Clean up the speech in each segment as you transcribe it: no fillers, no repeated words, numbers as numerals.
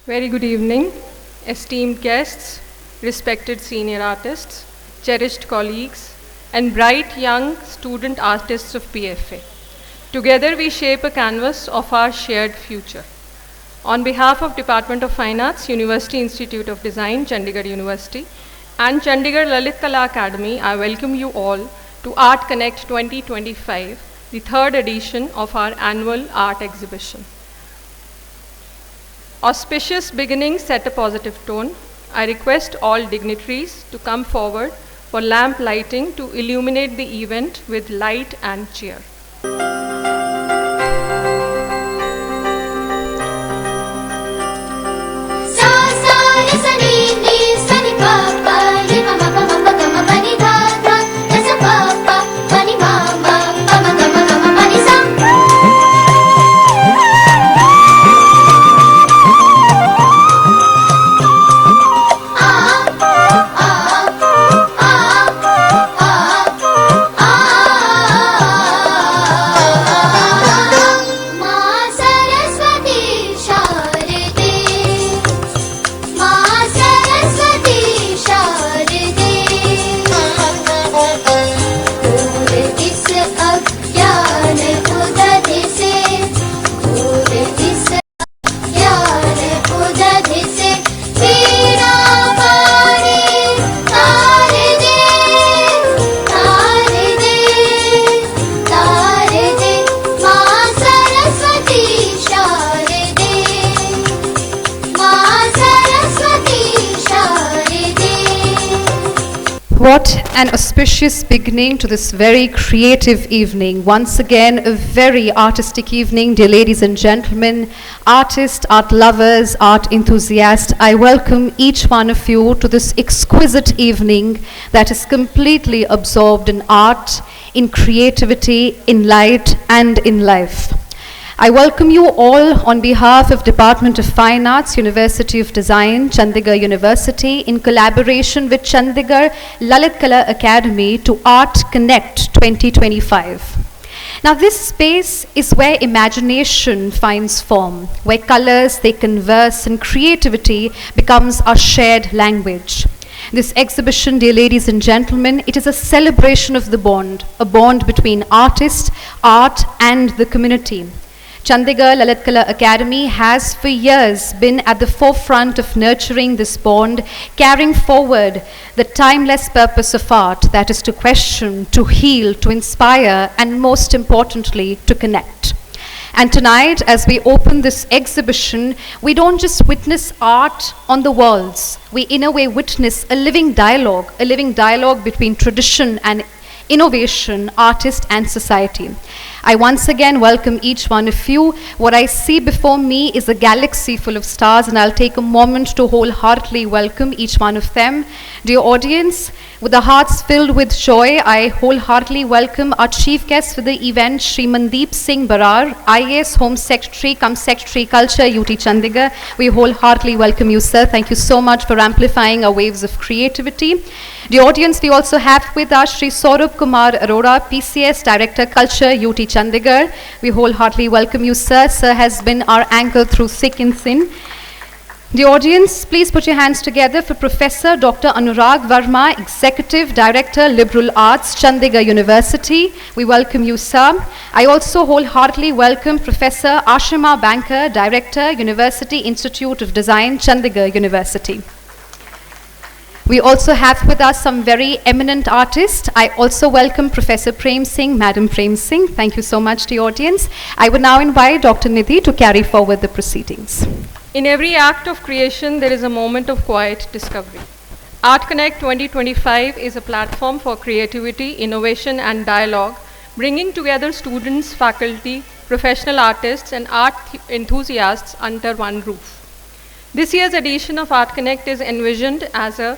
Very good evening, esteemed guests, respected senior artists, cherished colleagues, and bright young student artists of PFA. Together we shape a canvas of our shared future. On behalf of Department of Fine Arts, University Institute of Design, Chandigarh University, and Chandigarh Lalit Kala Academy, I welcome you all to Art Connect 2025, the third edition of our annual art exhibition. Auspicious beginnings set a positive tone. I request all dignitaries to come forward for lamp lighting to illuminate the event with light and cheer. What an auspicious beginning to this very creative evening. Once again, a very artistic evening, dear ladies and gentlemen, artists, art lovers, art enthusiasts. I welcome each one of you to this exquisite evening that is completely absorbed in art, in creativity, in light, and in life. I welcome you all on behalf of Department of Fine Arts, University of Design, Chandigarh University, in collaboration with Chandigarh Lalit Kala Academy to Art Connect 2025. Now this space is where imagination finds form, where colors, they converse, and creativity becomes our shared language. This exhibition, dear ladies and gentlemen, it is a celebration of the bond, a bond between artist, art, and the community. Chandigarh Lalit Kala Academy has for years been at the forefront of nurturing this bond, carrying forward the timeless purpose of art, that is to question, to heal, to inspire, and most importantly, to connect. And tonight, as we open this exhibition, we don't just witness art on the walls. We in a way witness a living dialogue between tradition and innovation, artist, and society. I once again welcome each one of you. What I see before me is a galaxy full of stars, and I'll take a moment to wholeheartedly welcome each one of them. Dear audience, with the hearts filled with joy, I wholeheartedly welcome our chief guest for the event, Shri Mandeep Singh Barar, IAS Home Secretary, Secretary Culture, UT Chandigarh. We wholeheartedly welcome you, sir. Thank you so much for amplifying our waves of creativity. Dear audience, we also have with us Shri Saurabh Kumar Arora, PCS Director Culture, UT Chandigarh. We wholeheartedly welcome you, sir. Sir has been our anchor through thick and thin. The audience, please put your hands together for Professor Dr. Anurag Verma, Executive Director, Liberal Arts, Chandigarh University. We welcome you, sir. I also wholeheartedly welcome Professor Ashima Banker, Director, University Institute of Design, Chandigarh University. We also have with us some very eminent artists. I also welcome Professor Prem Singh, Madam Prem Singh. Thank you so much to the audience. I would now invite Dr. Nidhi to carry forward the proceedings. In every act of creation, there is a moment of quiet discovery. Art Connect 2025 is a platform for creativity, innovation, and dialogue, bringing together students, faculty, professional artists, and art enthusiasts under one roof. This year's edition of Art Connect is envisioned as a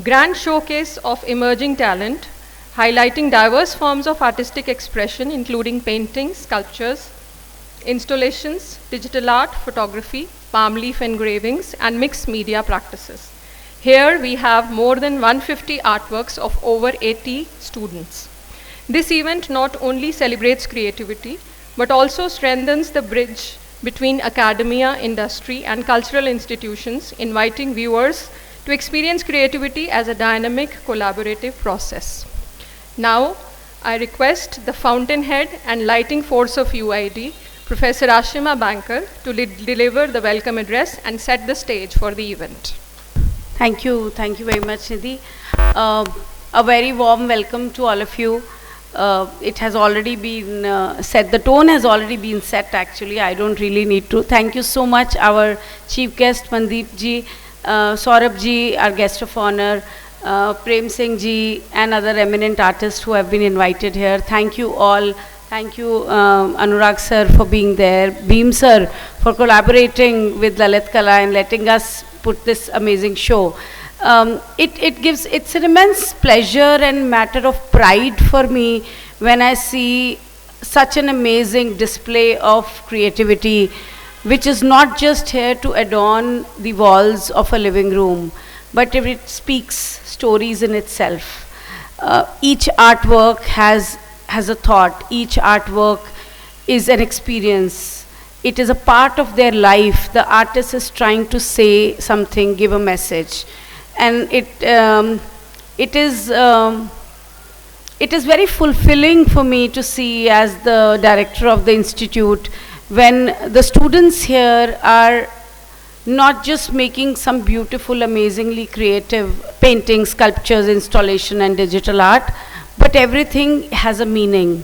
grand showcase of emerging talent, highlighting diverse forms of artistic expression, including paintings, sculptures, installations, digital art, photography, palm leaf engravings, and mixed media practices. Here we have more than 150 artworks of over 80 students. This event not only celebrates creativity, but also strengthens the bridge between academia, industry, and cultural institutions, inviting viewers to experience creativity as a dynamic, collaborative process. Now, I request the fountainhead and lighting force of UID, Professor Ashima Banker, to deliver the welcome address and set the stage for the event. Thank you very much, Nidhi. A very warm welcome to all of you. It has already been set, the tone has already been set actually, I don't really need to. Thank you so much, our chief guest Mandeep ji, Saurabh ji, our guest of honor, Prem Singh ji, and other eminent artists who have been invited here. Thank you all. Thank you Anurag sir for being there, Bheem sir for collaborating with Lalit Kala and letting us put this amazing show. It's an immense pleasure and matter of pride for me when I see such an amazing display of creativity, which is not just here to adorn the walls of a living room, but it speaks stories in itself. Each artwork has a thought, each artwork is an experience. It is a part of their life. The artist is trying to say something, give a message. And it is very fulfilling for me to see, as the director of the institute, when the students here are not just making some beautiful, amazingly creative paintings, sculptures, installation and digital art, but everything has a meaning.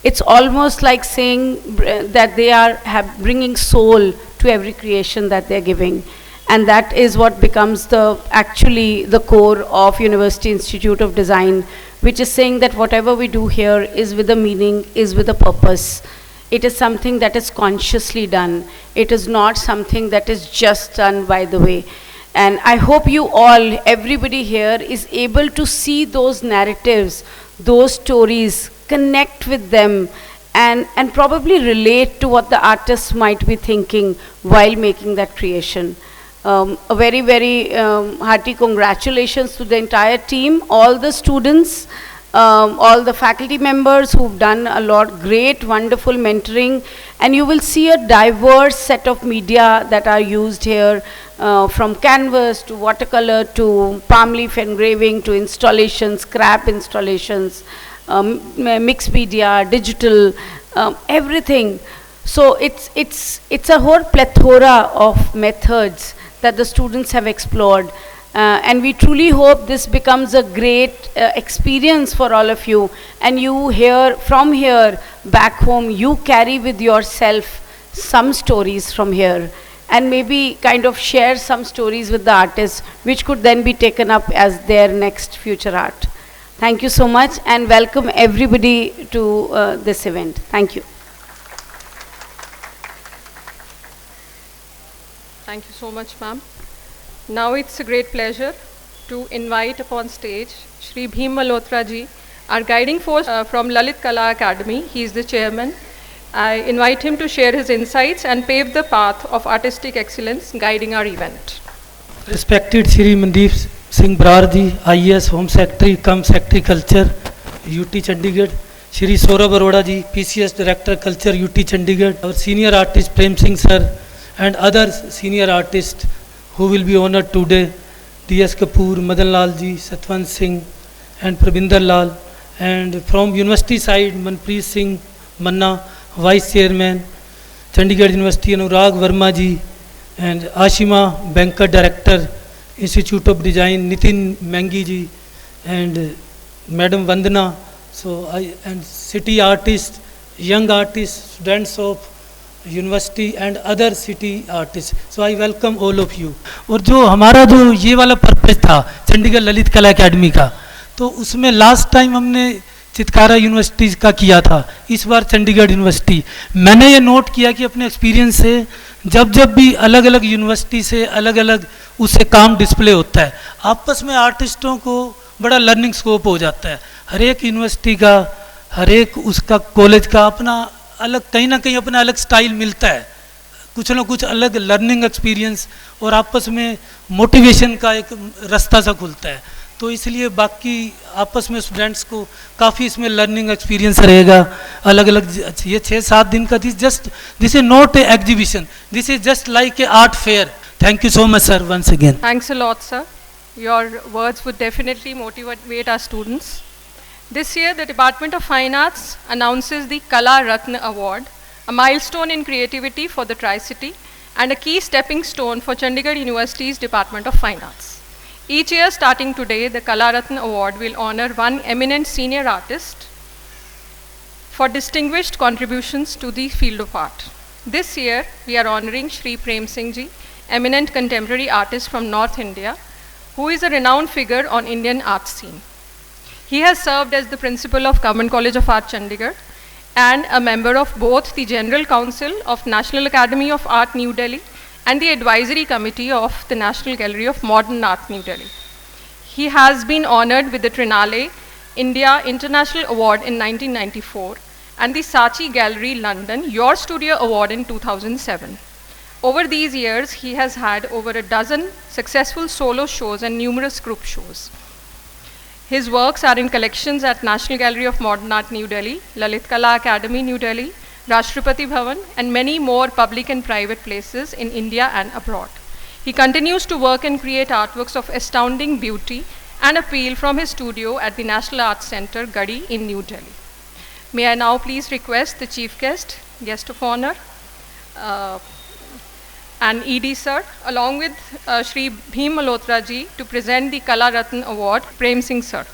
It's almost like saying that they are bringing soul to every creation that they're giving. And that is what becomes actually the core of University Institute of Design, which is saying that whatever we do here is with a meaning, is with a purpose. It is something that is consciously done. It is not something that is just done by the way. And I hope you all, everybody here, is able to see those narratives, those stories, connect with them, and probably relate to what the artists might be thinking while making that creation. A very, very hearty congratulations to the entire team, all the students, all the faculty members who've done a lot, great, wonderful mentoring. And you will see a diverse set of media that are used here, from canvas to watercolor to palm leaf engraving to installations, scrap installations, mixed media, digital, everything. So it's a whole plethora of methods that the students have explored. And we truly hope this becomes a great experience for all of you. And you from here back home, you carry with yourself some stories from here. And maybe kind of share some stories with the artists, which could then be taken up as their next future art. Thank you so much, and welcome everybody to this event. Thank you. Thank you so much, ma'am. Now it's a great pleasure to invite upon stage Shri Bheem Malhotra ji, our guiding force from Lalit Kala Academy. He is the chairman. I invite him to share his insights and pave the path of artistic excellence guiding our event. Respected Shri Mandeep Singh Brar ji, IAS Home Secretary, Secretary Culture, UT Chandigarh. Shri Saurabh Arora ji, PCS Director Culture, UT Chandigarh. Our senior artist Prem Singh sir, and other senior artists who will be honored today, D.S. Kapoor, Madan Lal ji, Satwant Singh and Prabinder Lal, and from university side Manpreet Singh Manna, Vice Chairman, Chandigarh University, Anurag Verma ji, and Ashima Banker Director, Institute of Design, Nitin Mengi ji, and Madam Vandana, and city artists, young artists, students of university and other city artist. So I welcome all of you. और जो हमारा जो ये वाला purpose था चंडीगढ़ ललित कला academy का, तो उसमें लास्ट टाइम हमने चितकारा यूनिवर्सिटी का किया था, इस बार चंडीगढ़ यूनिवर्सिटी. मैंने ये नोट किया कि अपने एक्सपीरियंस से जब भी अलग अलग यूनिवर्सिटी से अलग अलग उससे काम डिस्प्ले होता है, आपस में आर्टिस्टों को बड़ा लर्निंग स्कोप हो जाता है. हर एक यूनिवर्सिटी का, हर एक उसका कॉलेज का अपना अलग, कहीं ना कहीं अपना अलग स्टाइल मिलता है, कुछ ना कुछ अलग लर्निंग एक्सपीरियंस और आपस में मोटिवेशन का एक रास्ता सा खुलता है. तो इसलिए बाकी आपस में स्टूडेंट्स को काफ़ी इसमें लर्निंग एक्सपीरियंस रहेगा। अलग अलग ये 6-7 दिन का this is not a exhibition, this is just like a art fair. Thank you so much sir once again. Thanks a lot, sir. Your words would definitely motivate our students. This year, the Department of Fine Arts announces the Kala Ratna Award, a milestone in creativity for the Tri-City and a key stepping stone for Chandigarh University's Department of Fine Arts. Each year, starting today, the Kala Ratna Award will honor one eminent senior artist for distinguished contributions to the field of art. This year, we are honoring Shri Prem Singh Ji, eminent contemporary artist from North India, who is a renowned figure on Indian art scene. He has served as the principal of Government College of Art, Chandigarh, and a member of both the General Council of National Academy of Art, New Delhi, and the Advisory Committee of the National Gallery of Modern Art, New Delhi. He has been honored with the Trinale India International Award in 1994 and the Saatchi Gallery, London, Your Studio Award in 2007. Over these years, he has had over a dozen successful solo shows and numerous group shows. His works are in collections at National Gallery of Modern Art, New Delhi, Lalit Kala Academy, New Delhi, Rashtrapati Bhavan, and many more public and private places in India and abroad. He continues to work and create artworks of astounding beauty and appeal from his studio at the National Arts Center, Gadi, in New Delhi. May I now please request the chief guest of honor, and ED sir, along with Shri Bhim Malhotra ji, to present the Kala Ratna Award, Prem Singh sir.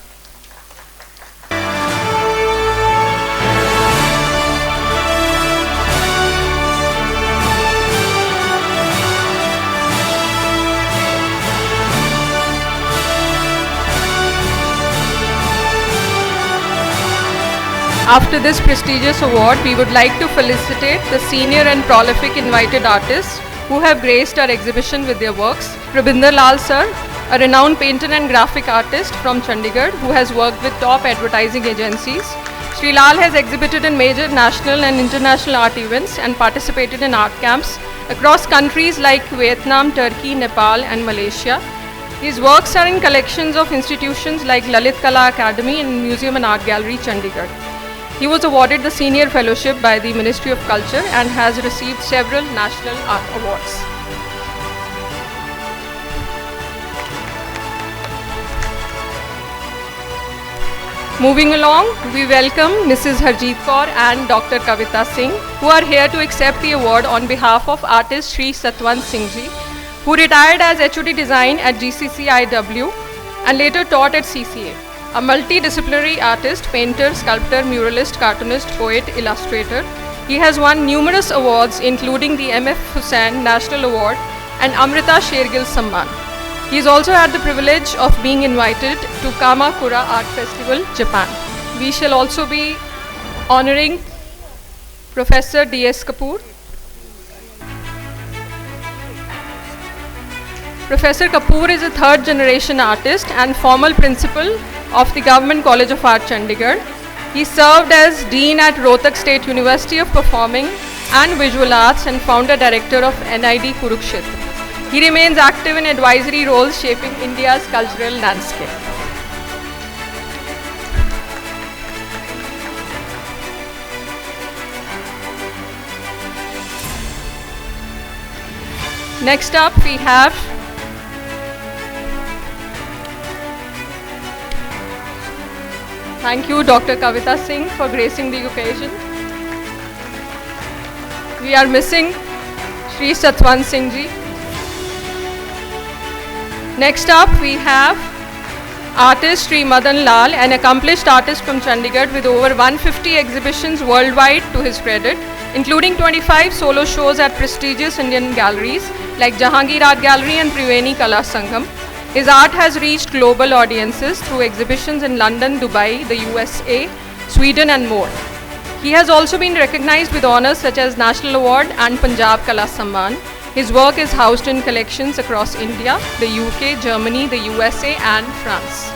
After this prestigious award, we would like to felicitate the senior and prolific invited artists who have graced our exhibition with their works. Rabinder Lal sir, a renowned painter and graphic artist from Chandigarh who has worked with top advertising agencies. Shri Lal has exhibited in major national and international art events and participated in art camps across countries like Vietnam, Turkey, Nepal and Malaysia. His works are in collections of institutions like Lalit Kala Academy and Museum and Art Gallery, Chandigarh. He was awarded the Senior Fellowship by the Ministry of Culture and has received several national art awards. Moving along, we welcome Mrs. Harjeet Kaur and Dr. Kavita Singh, who are here to accept the award on behalf of artist Shri Satwant Singh Ji, who retired as HOD Design at GCCIW and later taught at CCA. A multidisciplinary artist, painter, sculptor, muralist, cartoonist, poet, illustrator. He has won numerous awards including the M.F. Hussain National Award and Amrita Shergill Samman. He has also had the privilege of being invited to Kamakura Art Festival, Japan. We shall also be honoring Professor D.S. Kapoor. Professor Kapoor is a third generation artist and former principal of the Government College of Art, Chandigarh. He served as Dean at Rohtak State University of Performing and Visual Arts and founder director of NID Kurukshetra. He remains active in advisory roles shaping India's cultural landscape. Next up we have thank you Dr. Kavita Singh for gracing the occasion. We are missing Shri Satwant Singh Ji. Next up we have artist Shri Madan Lal, an accomplished artist from Chandigarh with over 150 exhibitions worldwide to his credit, including 25 solo shows at prestigious Indian galleries like Jahangir Art Gallery and Triveni Kala Sangham. His art has reached global audiences through exhibitions in London, Dubai, the USA, Sweden and more. He has also been recognized with honors such as National Award and Punjab Kala Samman. His work is housed in collections across India, the UK, Germany, the USA and France.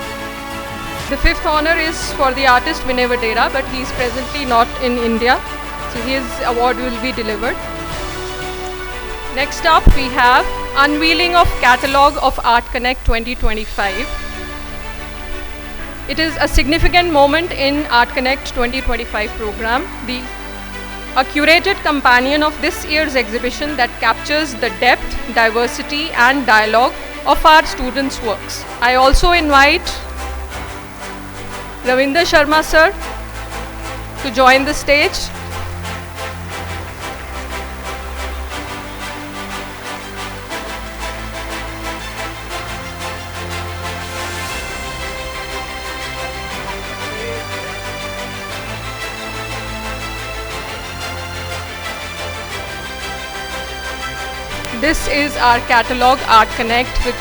The fifth honor is for the artist Vinay Vadera, but he is presently not in India, so his award will be delivered. Next up we have unveiling of Catalogue of Art Connect 2025. It is a significant moment in Art Connect 2025 program, a curated companion of this year's exhibition that captures the depth, diversity and dialogue of our students' works. I also invite Ravinder Sharma sir to join the stage. This is our catalogue, Art Connect, with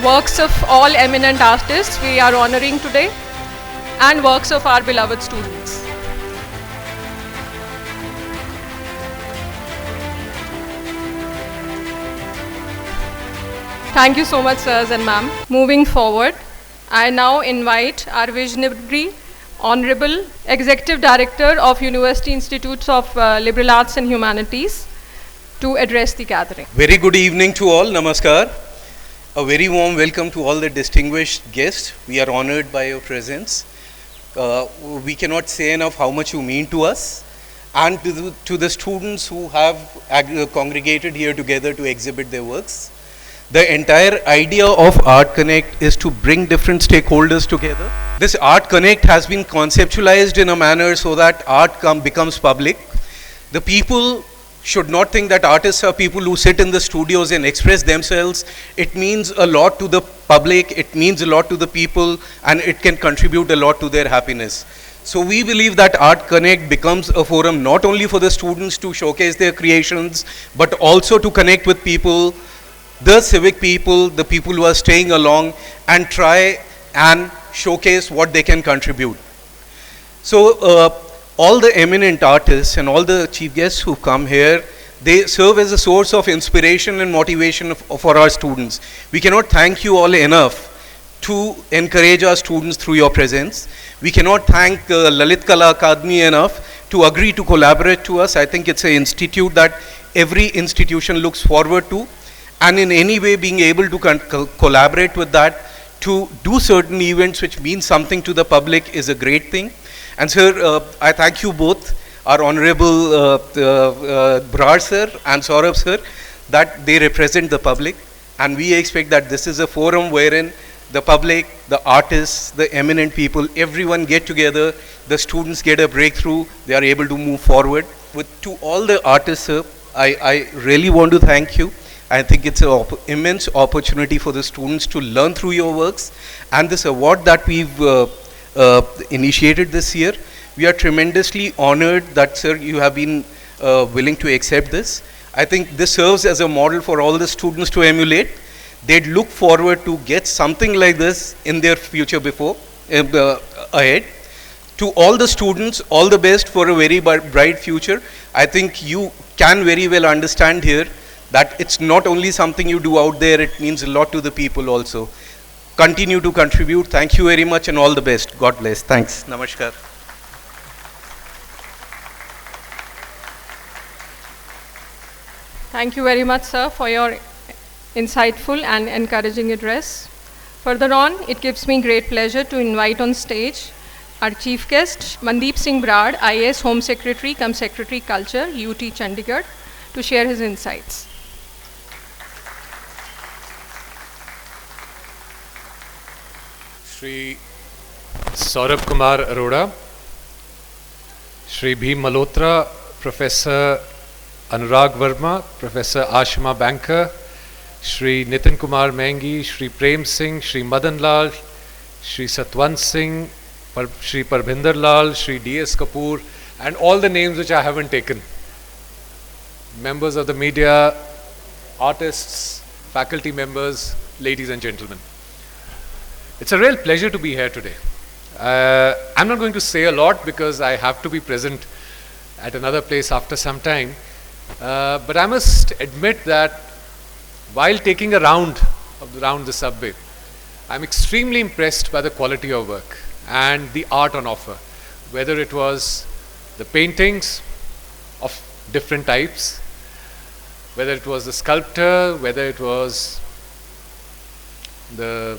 works of all eminent artists we are honoring today and works of our beloved students. Thank you so much, sirs and ma'am. Moving forward, I now invite our visionary, Honorable Executive Director of University Institutes of Liberal Arts and Humanities, to address the gathering. Very good evening to all. Namaskar. A very warm welcome to all the distinguished guests. We are honored by your presence. We cannot say enough how much you mean to us and to the students who have congregated here together to exhibit their works. The entire idea of Art Connect is to bring different stakeholders together. This Art Connect has been conceptualized in a manner so that art becomes public. The people should not think that artists are people who sit in the studios and express themselves. It means a lot to the public, it means a lot to the people, and it can contribute a lot to their happiness. So we believe that Art Connect becomes a forum not only for the students to showcase their creations, but also to connect with people, the civic people, the people who are staying along, and try and showcase what they can contribute. So all the eminent artists and all the chief guests who come here, they serve as a source of inspiration and motivation for our students. We cannot thank you all enough to encourage our students through your presence. We cannot thank Lalit Kala Akademi enough to agree to collaborate to us. I think it's an institute that every institution looks forward to, and in any way being able to collaborate with that to do certain events which mean something to the public is a great thing. And sir, I thank you both, our Honorable Brar sir and Saurabh sir, that they represent the public, and we expect that this is a forum wherein the public, the artists, the eminent people, everyone get together, the students get a breakthrough, they are able to move forward. To all the artists, sir, I really want to thank you. I think it's an immense opportunity for the students to learn through your works, and this award that we've initiated this year, we are tremendously honored that, sir, you have been willing to accept this. I think this serves as a model for all the students to emulate. They'd look forward to get something like this in their future ahead. To all the students, all the best for a very bright future. I think you can very well understand here that it's not only something you do out there, it means a lot to the people also. Continue to contribute. Thank you very much and all the best. God bless. Thanks. Namaskar. Thank you very much, sir, for your insightful and encouraging address. Further on, it gives me great pleasure to invite on stage our chief guest, Mandeep Singh Brar, IAS Home Secretary, cum Secretary Culture, UT Chandigarh, to share his insights. Shri Saurabh Kumar Arora, Shri Bhim Malhotra, Professor Anurag Verma, Professor Ashima Banker, Shri Nitin Kumar Mengi, Shri Prem Singh, Shri Madan Lal, Shri Satwant Singh, Shri Parbhinder Lal, Shri D.S. Kapoor, and all the names which I haven't taken. Members of the media, artists, faculty members, ladies and gentlemen. It's a real pleasure to be here today. I'm not going to say a lot because I have to be present at another place after some time. But I must admit that while taking a round around the subway, I'm extremely impressed by the quality of work and the art on offer. Whether it was the paintings of different types, whether it was the sculptor, whether it was the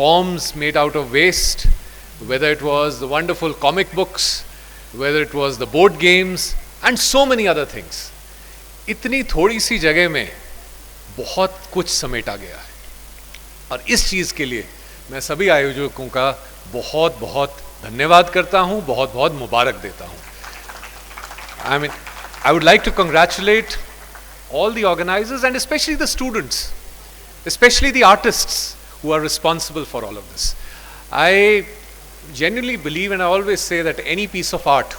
forms made out of waste, whether it was the wonderful comic books, whether it was the board games, and so many other things. इतनी थोड़ी सी जगह में बहुत कुछ समेटा गया है, और इस चीज़ के लिए मैं सभी आयोजकों का बहुत बहुत धन्यवाद करता हूँ, बहुत बहुत मुबारक देता हूँ. I would like to congratulate all the organizers and especially the students, especially the artists who are responsible for all of this. I genuinely believe, and I always say, that any piece of art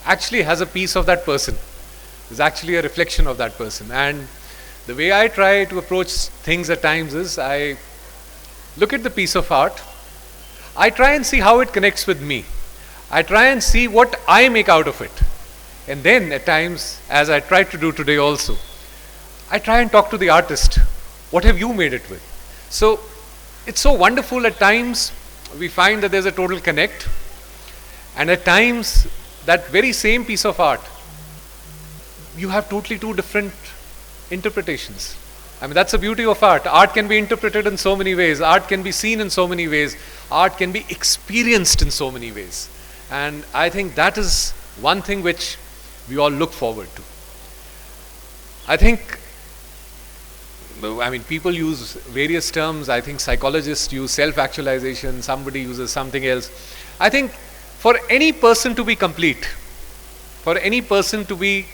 actually has a piece of that person. It's actually a reflection of that person. And the way I try to approach things at times is, I look at the piece of art, I try and see how it connects with me. I try and see what I make out of it. And then at times, as I try to do today also, I try and talk to the artist. What have you made it with? So it's so wonderful. At times we find that there's a total connect, and at times that very same piece of art, you have totally two different interpretations. I mean, that's the beauty of art. Art can be interpreted in so many ways. Art can be seen in so many ways. Art can be experienced in so many ways. And I think that is one thing which we all look forward to. I think, people use various terms. I think psychologists use self-actualization, somebody uses something else. I think for any person to be complete, for any person to be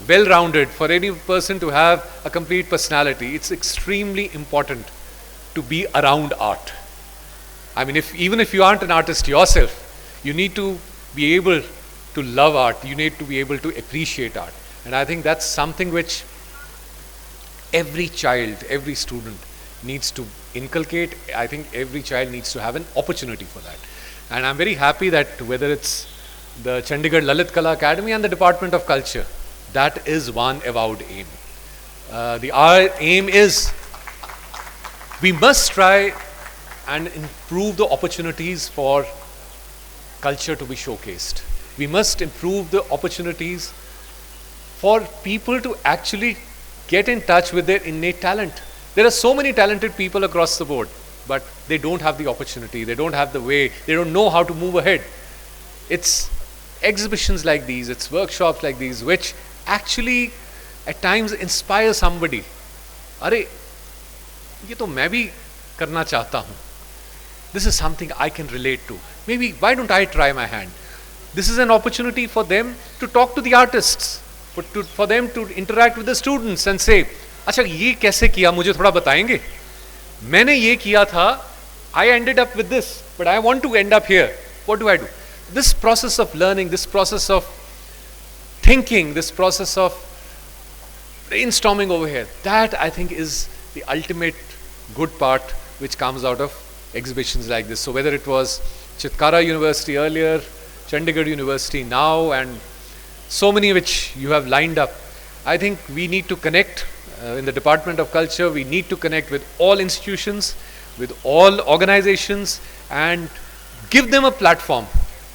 well-rounded, for any person to have a complete personality, it's extremely important to be around art. I mean, even if you aren't an artist yourself, you need to be able to love art, you need to be able to appreciate art. And I think that's something which every child, every student needs to inculcate. I think every child needs to have an opportunity for that. And I'm very happy that whether it's the Chandigarh Lalit Kala Academy and the Department of Culture, that is one avowed aim. Our aim is, we must try and improve the opportunities for culture to be showcased. We must improve the opportunities for people to actually get in touch with their innate talent. There are so many talented people across the board, but they don't have the opportunity, they don't have the way, they don't know how to move ahead. It's exhibitions like these, it's workshops like these, which actually at times inspire somebody. अरे ये तो मैं भी करना चाहता हूँ. This is something I can relate to. Maybe why don't I try my hand? This is an opportunity for them to talk to the artists, for them to interact with the students and say, अच्छा ये कैसे किया, मुझे थोड़ा बताएंगे? मैंने ये किया था, I ended up with this, but I want to end up here. What do I do? This process of learning, this process of thinking, this process of brainstorming over here, that I think is the ultimate good part which comes out of exhibitions like this. So whether it was Chitkara University earlier, Chandigarh University now, and so many which you have lined up, I think we need to connect in the Department of Culture. We need to connect with all institutions, with all organizations, and give them a platform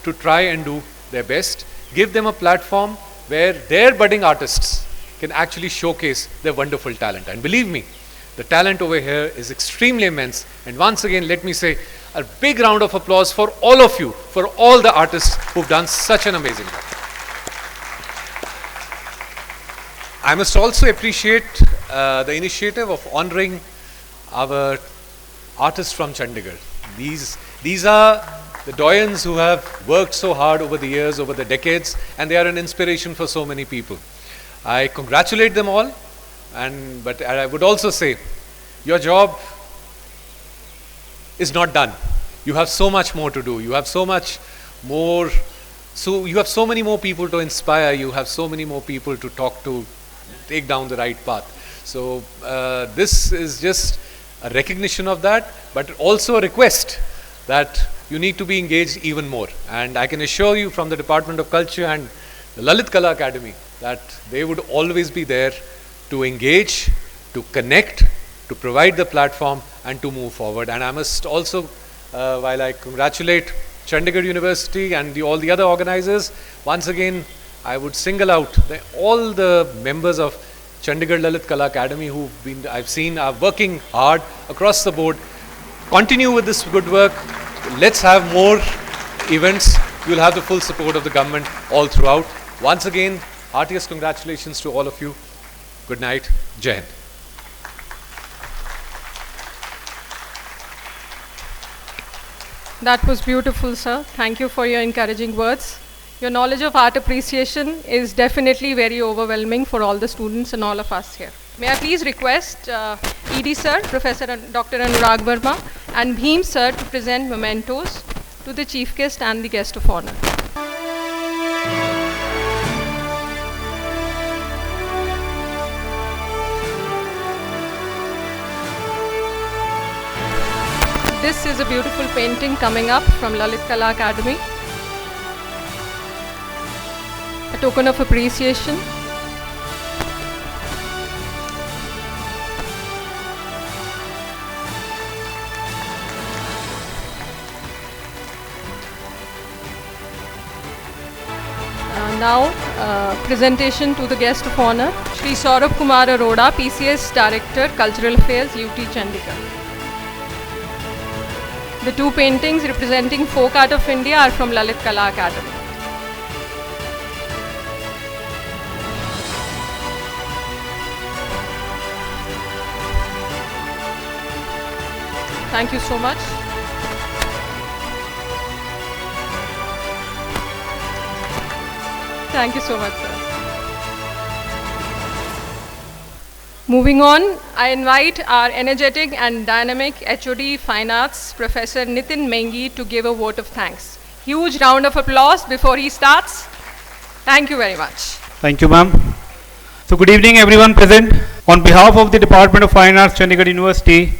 to try and do their best. Give them a platform where their budding artists can actually showcase their wonderful talent. And believe me, the talent over here is extremely immense. And once again, let me say a big round of applause for all of you, for all the artists who've done such an amazing job. I must also appreciate the initiative of honoring our artists from Chandigarh. These are the doyens who have worked so hard over the years, over the decades, and they are an inspiration for so many people. I congratulate them all, but I would also say, your job is not done. You have so much more to do. You have so much more. So you have so many more people to inspire. You have so many more people to talk to, take down the right path. So this is just a recognition of that, but also a request that you need to be engaged even more. And I can assure you from the Department of Culture and the Lalit Kala Academy that they would always be there to engage, to connect, to provide the platform, and to move forward. And I must also, while I congratulate Chandigarh University and all the other organizers, once again I would single out all the members of Chandigarh Lalit Kala Academy who've been, I've seen, are working hard across the board. Continue with this good work. Let's have more events. You'll have the full support of the government all throughout. Once again, heartiest congratulations to all of you. Good night. Jai Hind. That was beautiful, sir. Thank you for your encouraging words. Your knowledge of art appreciation is definitely very overwhelming for all the students and all of us here. May I please request ED sir, Professor Dr. Anurag Verma, and Bheem sir to present mementos to the chief guest and the guest of honor. This is a beautiful painting coming up from Lalit Kala Academy. A token of appreciation. Now, presentation to the guest of honor, Shri Saurabh Kumar Arora, PCS Director, Cultural Affairs, UT Chandigarh. The two paintings representing folk art of India are from Lalit Kala Academy. Thank you so much. Thank you so much, sir. Moving on, I invite our energetic and dynamic HOD Fine Arts, Professor Nitin Mengi, to give a vote of thanks. Huge round of applause before he starts. Thank you very much. Thank you, ma'am. So good evening, everyone present. On behalf of the Department of Fine Arts, Chandigarh University,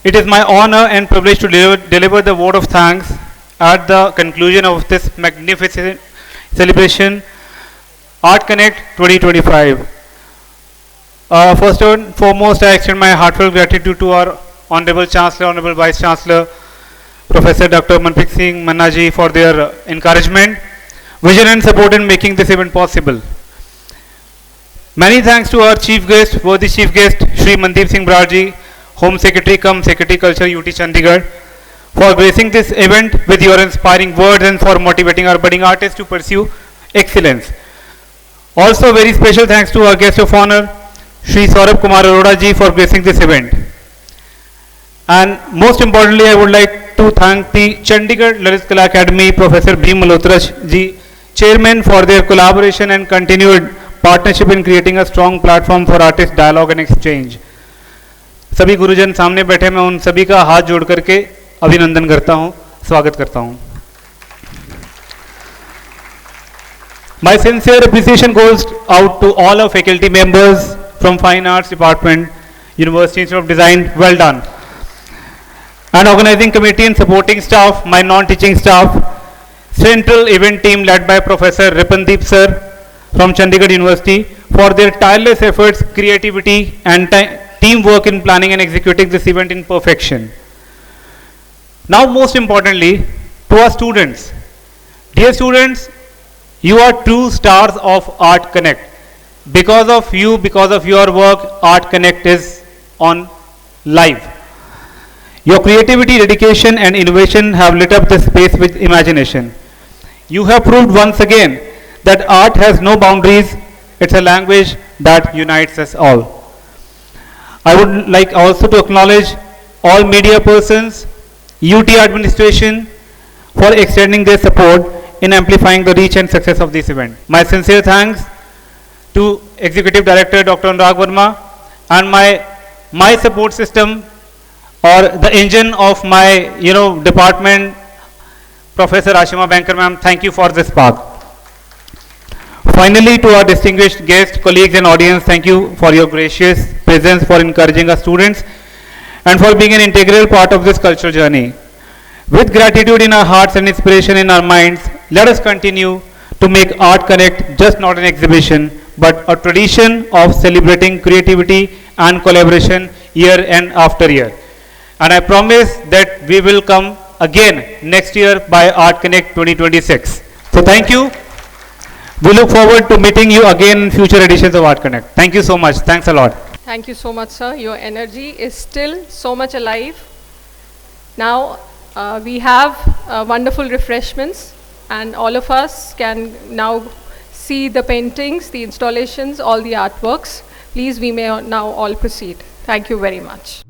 it is my honor and privilege to deliver the vote of thanks at the conclusion of this magnificent celebration, Art Connect 2025. First and foremost, I extend my heartfelt gratitude to our Honorable Chancellor, Honorable Vice Chancellor, Professor Dr. Manpreet Singh Manna ji for their encouragement, vision and support in making this event possible. Many thanks to our chief guest, worthy chief guest, Shri Mandeep Singh Brar ji, Home Secretary cum Secretary Culture UT Chandigarh, for gracing this event with your inspiring words and for motivating our budding artists to pursue excellence. Also, very special thanks to our guest of honor, Shri Saurabh Kumar Arora ji, for gracing this event. And most importantly, I would like to thank the Chandigarh Lalit Kala Academy, Professor Bheem Malhotra ji, Chairman, for their collaboration and continued partnership in creating a strong platform for artist dialogue and exchange. सभी गुरुजन सामने बैठे, मैं उन सभी का हाथ जोड़ करके अभिनंदन करता हूं, स्वागत करता हूं. My sincere appreciation goes out to all our faculty members from Fine Arts Department, University Institute of Design. Well done. And organizing committee and supporting staff, my non-teaching staff, central event team led by Professor Ripandeep sir from Chandigarh University for their tireless efforts, creativity and teamwork in planning and executing this event in perfection. Now most importantly, to our students. Dear students, you are true stars of Art Connect. Because of you, because of your work, Art Connect is on live. Your creativity, dedication and innovation have lit up this space with imagination. You have proved once again that art has no boundaries. It's a language that unites us all. I would like also to acknowledge all media persons, UT administration for extending their support in amplifying the reach and success of this event. My sincere thanks to Executive Director Dr. Anurag Verma and my support system or the engine of my department, Professor Ashima Banker ma'am. Thank you for this spark. Finally, to our distinguished guests, colleagues and audience, thank you for your gracious presence, for encouraging our students and for being an integral part of this cultural journey. With gratitude in our hearts and inspiration in our minds, let us continue to make Art Connect just not an exhibition, but a tradition of celebrating creativity and collaboration year and after year. And I promise that we will come again next year by Art Connect 2026. So thank you. We look forward to meeting you again in future editions of Art Connect. Thank you so much. Thanks a lot. Thank you so much, sir. Your energy is still so much alive. Now we have wonderful refreshments, and all of us can now see the paintings, the installations, all the artworks. Please, we may now all proceed. Thank you very much.